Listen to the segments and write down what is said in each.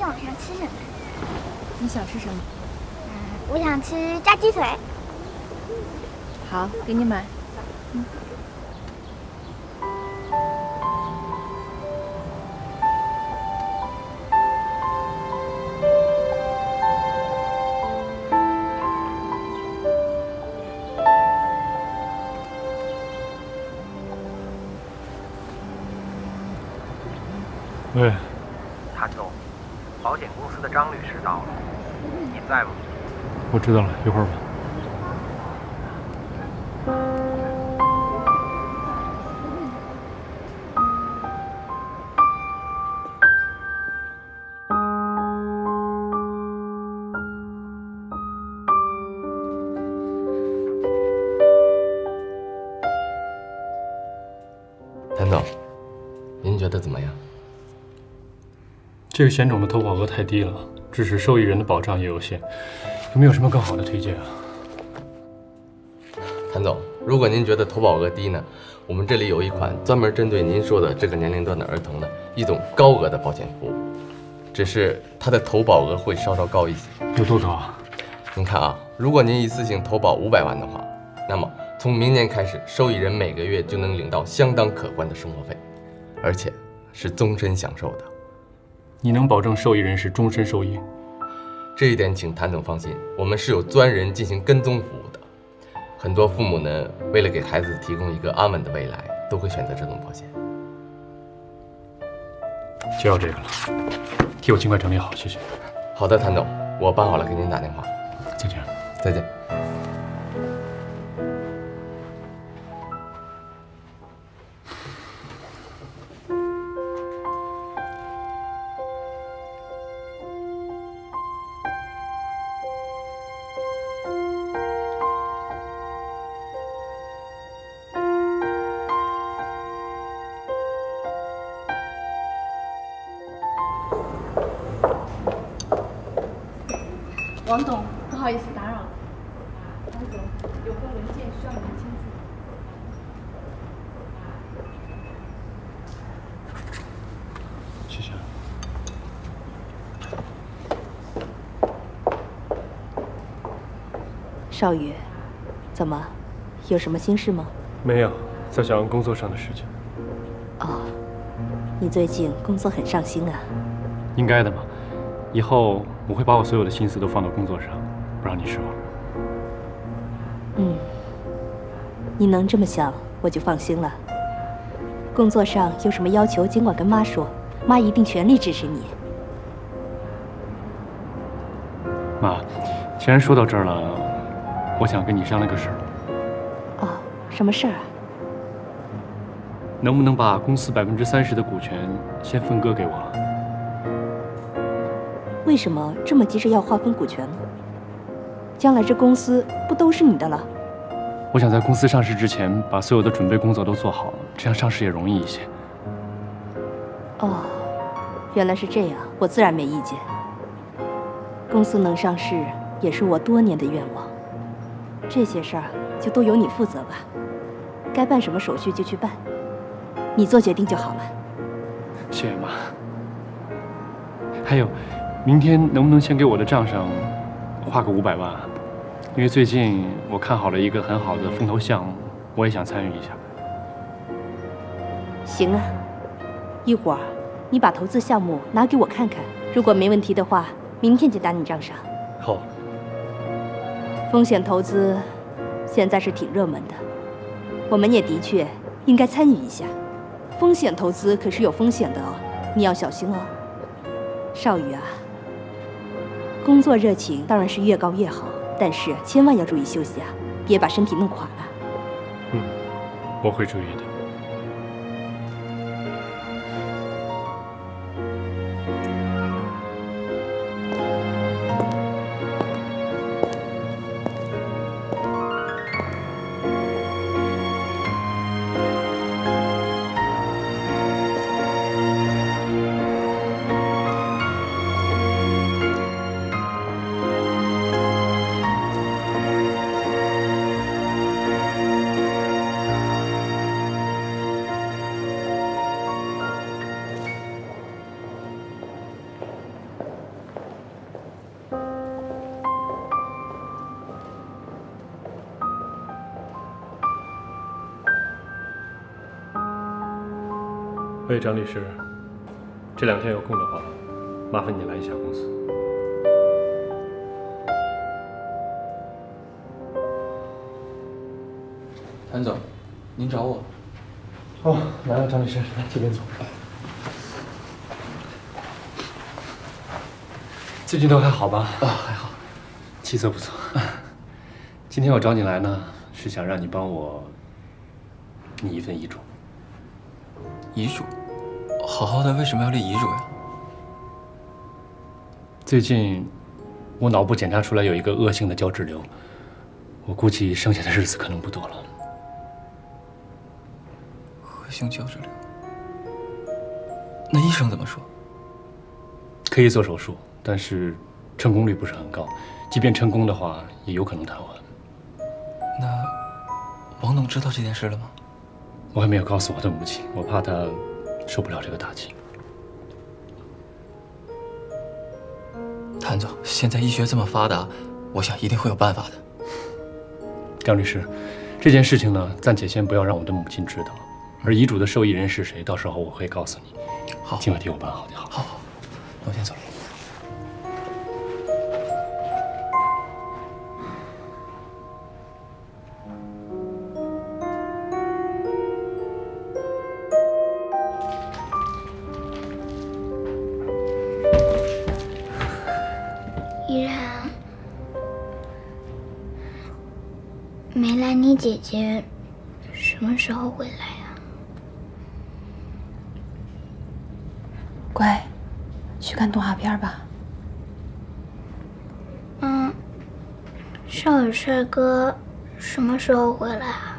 晚上吃什么？你想吃什么？我想吃炸鸡腿。好，给你买。喂，谭总，保险公司的张律师到了，您在吗？我知道了，一会儿吧。谭总，您觉得怎么样？这个险种的投保额太低了，致使受益人的保障也有限，有没有什么更好的推荐啊？谭总，如果您觉得投保额低呢，我们这里有一款专门针对您说的这个年龄段的儿童的一种高额的保险服务，只是它的投保额会稍稍高一些。有多高啊？您看啊，如果您一次性投保500万的话，那么从明年开始，受益人每个月就能领到相当可观的生活费，而且是终身享受的。你能保证受益人是终身受益？这一点请谭总放心，我们是有专人进行跟踪服务的。很多父母呢，为了给孩子提供一个安稳的未来，都会选择这种保险。就要这个了，替我尽快整理好，谢谢。好的，谭总，我办好了给您打电话。再见。再见。王董，不好意思打扰了。王总，有份文件需要您签字。谢谢。少宇，怎么，有什么心事吗？没有，在想工作上的事情。哦，你最近工作很上心啊。应该的嘛，以后我会把我所有的心思都放到工作上，不让你失望。你能这么想，我就放心了。工作上有什么要求，尽管跟妈说，妈一定全力支持你。妈，既然说到这儿了，我想跟你商量个事儿。哦，什么事儿啊？能不能把公司30%的股权先分割给我？为什么这么急着要划分股权呢？将来这公司不都是你的了？我想在公司上市之前把所有的准备工作都做好，这样上市也容易一些。哦，原来是这样，我自然没意见。公司能上市也是我多年的愿望，这些事儿就都由你负责吧，该办什么手续就去办，你做决定就好了。谢谢妈。还有，明天能不能先给我的账上花个500万？因为最近我看好了一个很好的风投项目，我也想参与一下。行啊，一会儿你把投资项目拿给我看看，如果没问题的话，明天就打你账上。好。风险投资现在是挺热门的，我们也的确应该参与一下。风险投资可是有风险的哦，你要小心哦。少宇啊，工作热情当然是越高越好，但是千万要注意休息啊，别把身体弄垮了。我会注意的。对，张律师，这2天有空的话，麻烦你来一下公司。谭总，您找我？哦，来了，张律师，来这边坐。最近都还好吧？还好，气色不错。今天我找你来呢，是想让你帮我拟一份遗嘱。遗嘱？好好的为什么要立遗嘱呀？最近我脑部检查出来有一个恶性的胶质瘤，我估计剩下的日子可能不多了。恶性胶质瘤？那医生怎么说？可以做手术，但是成功率不是很高，即便成功的话，也有可能瘫痪。那王总知道这件事了吗？我还没有告诉我的母亲，我怕她受不了这个打击。谭总，现在医学这么发达，我想一定会有办法的。张律师，这件事情呢，暂且先不要让我的母亲知道，而遗嘱的受益人是谁，到时候我会告诉你。好，尽快替我办好就好。好，那我先走了。依然，梅兰妮姐姐什么时候回来呀？乖，去看动画片吧。少宇帅哥什么时候回来啊？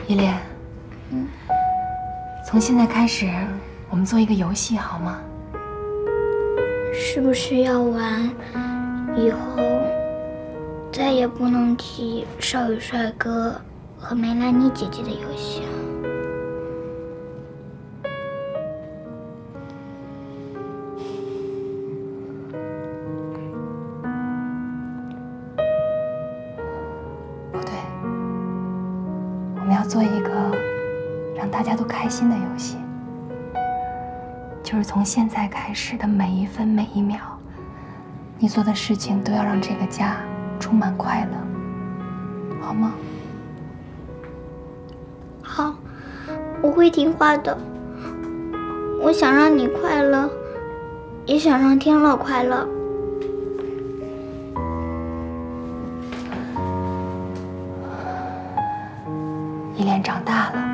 依莲，从现在开始，我们做一个游戏好吗？是不是要玩以后再也不能提少宇帅哥和梅兰妮姐姐的游戏啊？不对，我们要做一个让大家都开心的游戏，就是从现在开始的每一分每一秒，你做的事情都要让这个家充满快乐，好吗？好，我会听话的。我想让你快乐，也想让天乐快乐。依莲长大了，